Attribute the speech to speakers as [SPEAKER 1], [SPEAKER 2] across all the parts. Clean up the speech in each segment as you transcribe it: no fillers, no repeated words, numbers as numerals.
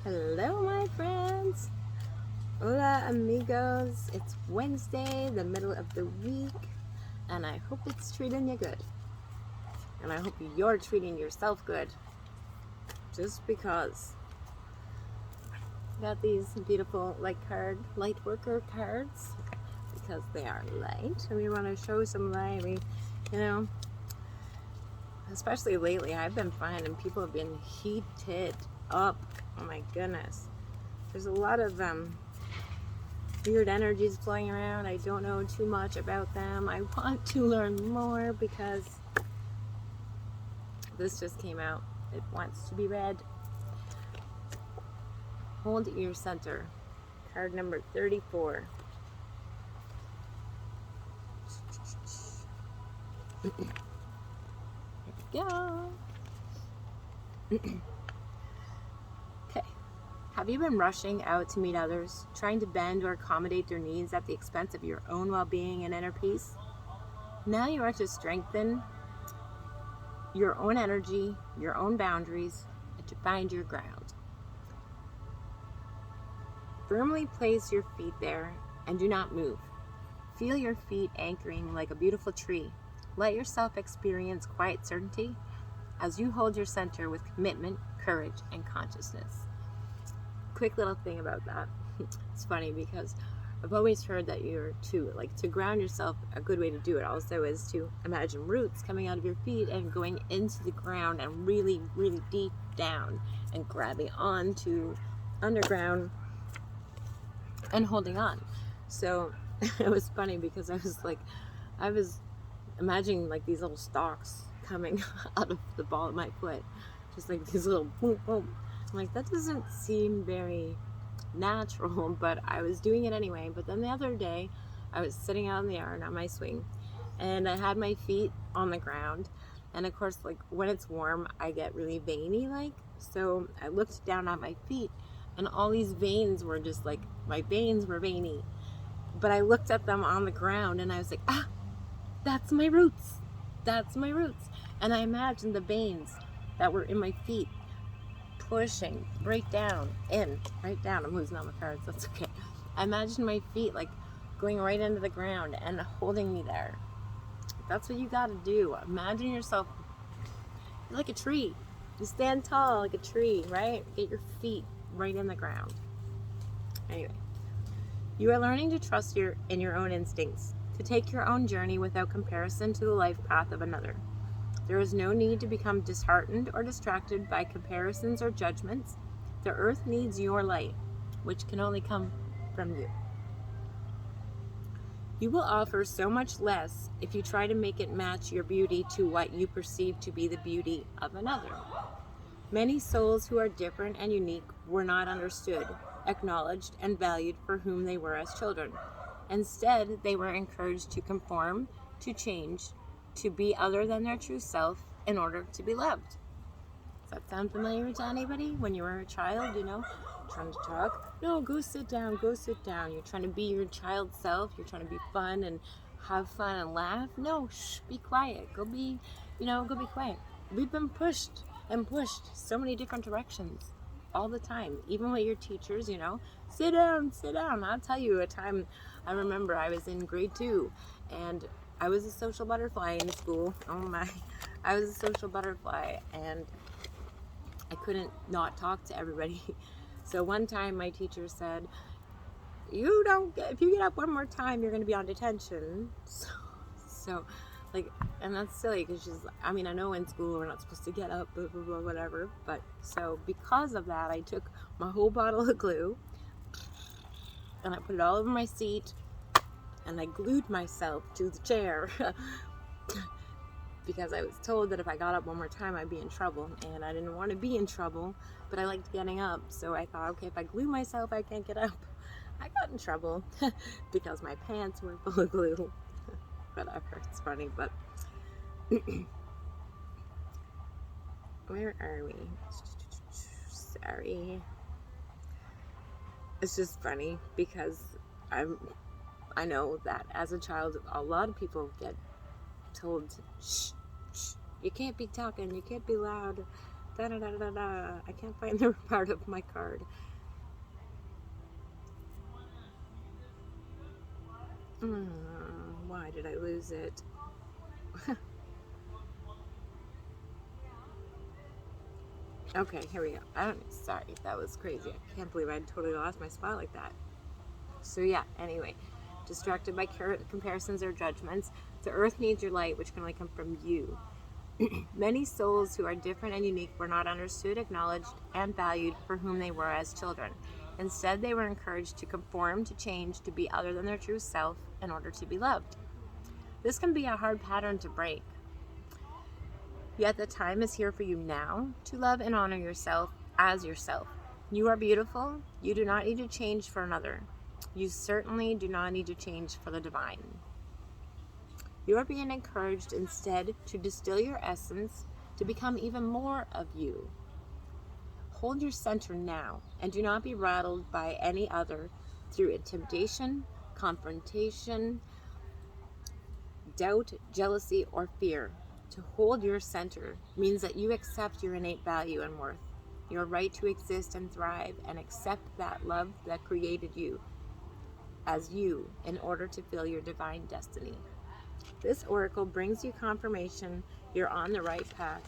[SPEAKER 1] Hello, my friends. Hola, amigos. It's Wednesday, the middle of the week, and I hope it's treating you good. And I hope you're treating yourself good. Just because. Got these beautiful light worker cards because they are light, and we want to show some light. Especially lately, I've been finding people have been heated up. Oh my goodness. There's a lot of weird energies flowing around. I don't know too much about them. I want to learn more because this just came out. It wants to be read. Hold your center. Card number 34. Here we go. Okay. Have you been rushing out to meet others, trying to bend or accommodate their needs at the expense of your own well-being and inner peace? Now you are to strengthen your own energy, your own boundaries, and to find your ground. Firmly place your feet there and do not move. Feel your feet anchoring like a beautiful tree. Let yourself experience quiet certainty as you hold your center with commitment, courage, and consciousness. Quick little thing about that. It's funny because I've always heard that to ground yourself, a good way to do it also is to imagine roots coming out of your feet and going into the ground and really, really deep down and grabbing onto underground and holding on. So it was funny because I was imagining like these little stalks coming out of the ball of my foot, just like these little boom, boom. I'm like, that doesn't seem very natural, but I was doing it anyway. But then the other day, I was sitting out in the yard on my swing, and I had my feet on the ground. And of course, like when it's warm, I get really veiny, so I looked down at my feet, and all these veins were just like, my veins were veiny. But I looked at them on the ground, and I was like, that's my roots. That's my roots. And I imagined the veins that were in my feet pushing right down. I'm losing all my cards, that's okay. I imagined my feet like going right into the ground and holding me there. That's what you gotta do. Imagine yourself like a tree. You stand tall like a tree, right? Get your feet right in the ground. Anyway, you are learning to trust in your own instincts, to take your own journey without comparison to the life path of another. There is no need to become disheartened or distracted by comparisons or judgments. The earth needs your light, which can only come from you. You will offer so much less if you try to make it match your beauty to what you perceive to be the beauty of another. Many souls who are different and unique were not understood, acknowledged, and valued for whom they were as children. Instead, they were encouraged to conform, to change, to be other than their true self in order to be loved. Does that sound familiar to anybody? When you were a child, trying to talk? No, go sit down, go sit down. You're trying to be your child self. You're trying to be fun and have fun and laugh. No, shh, be quiet. Go be quiet. We've been pushed and pushed so many different directions all the time, even with your teachers, sit down, sit down. I'll tell you a time. I remember I was in grade 2 and I was a social butterfly in school. Oh my, I was a social butterfly and I couldn't not talk to everybody. So one time my teacher said, if you get up one more time, you're going to be on detention. So and that's silly because I know in school we're not supposed to get up, blah, blah, blah, whatever. But so because of that, I took my whole bottle of glue and I put it all over my seat and I glued myself to the chair because I was told that if I got up one more time, I'd be in trouble. And I didn't want to be in trouble, but I liked getting up. So I thought, okay, if I glue myself, I can't get up. I got in trouble because my pants were full of glue. Whatever, it's funny, but where are we? Sorry. It's just funny because I know that as a child, a lot of people get told, shh, you can't be talking, you can't be loud, I can't find the part of my card. Why did I lose it? Okay, here we go. Sorry, that was crazy. I can't believe I totally lost my spot like that. So yeah, anyway, distracted by comparisons or judgments, the earth needs your light, which can only come from you. Many souls who are different and unique were not understood, acknowledged, and valued for whom they were as children. Instead, they were encouraged to conform, to change, to be other than their true self in order to be loved. This can be a hard pattern to break. Yet the time is here for you now to love and honor yourself as yourself. You are beautiful. You do not need to change for another. You certainly do not need to change for the divine. You are being encouraged instead to distill your essence to become even more of you. Hold your center now and do not be rattled by any other through intimidation, confrontation, doubt, jealousy, or fear. To hold your center means that you accept your innate value and worth, your right to exist and thrive, and accept that love that created you as you in order to fill your divine destiny. This oracle brings you confirmation you're on the right path.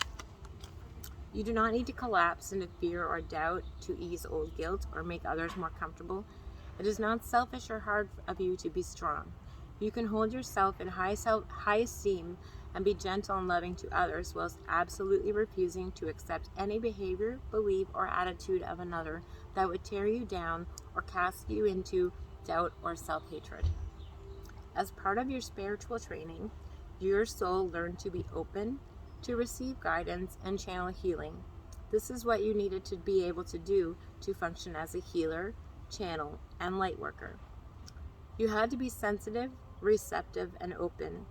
[SPEAKER 1] You do not need to collapse into fear or doubt to ease old guilt or make others more comfortable. It is not selfish or hard of you to be strong. You can hold yourself in high esteem and be gentle and loving to others whilst absolutely refusing to accept any behavior, belief, or attitude of another that would tear you down or cast you into doubt or self-hatred. As part of your spiritual training, your soul learned to be open, to receive guidance, and channel healing. This is what you needed to be able to do to function as a healer, channel, and light worker. You had to be sensitive, receptive, and open.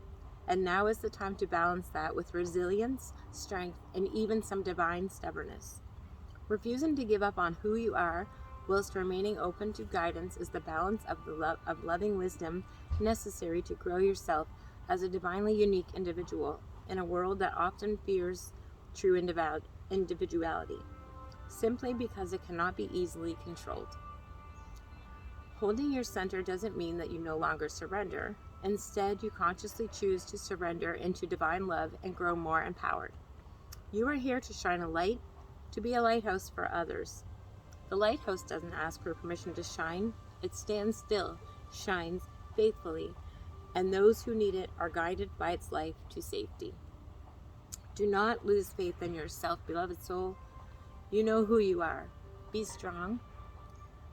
[SPEAKER 1] And now is the time to balance that with resilience, strength, and even some divine stubbornness. Refusing to give up on who you are whilst remaining open to guidance is the balance of loving wisdom necessary to grow yourself as a divinely unique individual in a world that often fears true individuality, simply because it cannot be easily controlled. Holding your center doesn't mean that you no longer surrender. Instead, you consciously choose to surrender into divine love and grow more empowered. You are here to shine a light, to be a lighthouse for others. The lighthouse doesn't ask for permission to shine. It stands still, shines faithfully, and those who need it are guided by its light to safety. Do not lose faith in yourself, beloved soul. You know who you are. Be strong.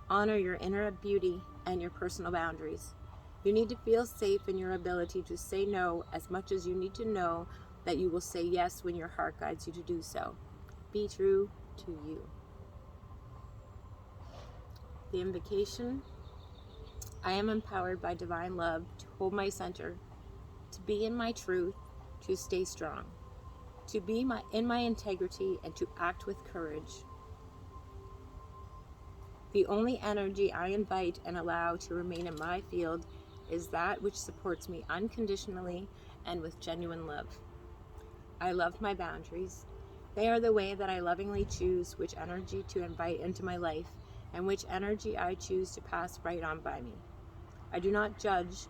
[SPEAKER 1] Honor your inner beauty and your personal boundaries. You need to feel safe in your ability to say no as much as you need to know that you will say yes when your heart guides you to do so. Be true to you. The invocation: I am empowered by divine love to hold my center, to be in my truth, to stay strong, to be in my integrity, and to act with courage. The only energy I invite and allow to remain in my field is that which supports me unconditionally and with genuine love. I love my boundaries. They are the way that I lovingly choose which energy to invite into my life and which energy I choose to pass right on by me. I do not judge,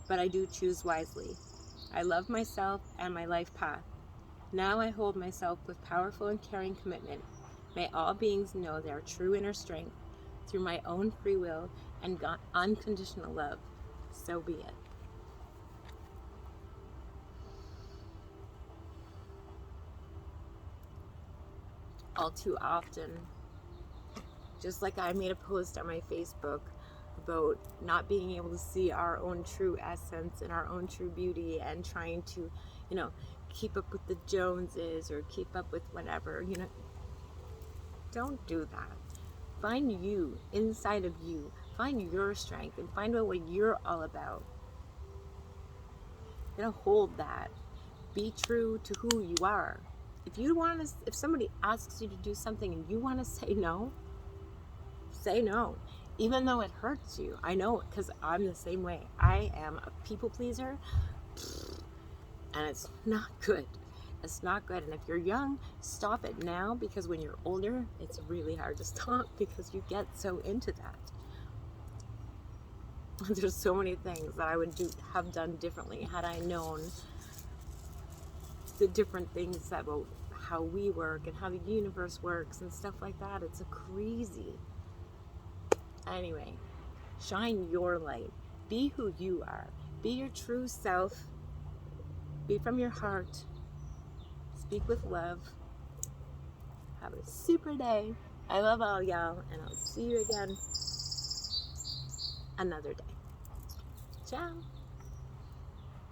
[SPEAKER 1] but I do choose wisely. I love myself and my life path. Now I hold myself with powerful and caring commitment. May all beings know their true inner strength through my own free will and unconditional love. So be it. All too often, just like I made a post on my Facebook about not being able to see our own true essence and our own true beauty and trying to, keep up with the Joneses or keep up with whatever, don't do that. Find you inside of you. Find your strength and find out what you're all about. Hold that. Be true to who you are. If somebody asks you to do something and you want to say no, say no. Even though it hurts you. I know it because I'm the same way. I am a people pleaser and it's not good. It's not good. And if you're young, stop it now, because when you're older, it's really hard to stop because you get so into that. There's so many things that I would have done differently had I known the different things about how we work and how the universe works and stuff like that. It's a crazy. Anyway, shine your light. Be who you are. Be your true self. Be from your heart. Speak with love. Have a super day. I love all y'all, and I'll see you again another day. Ciao.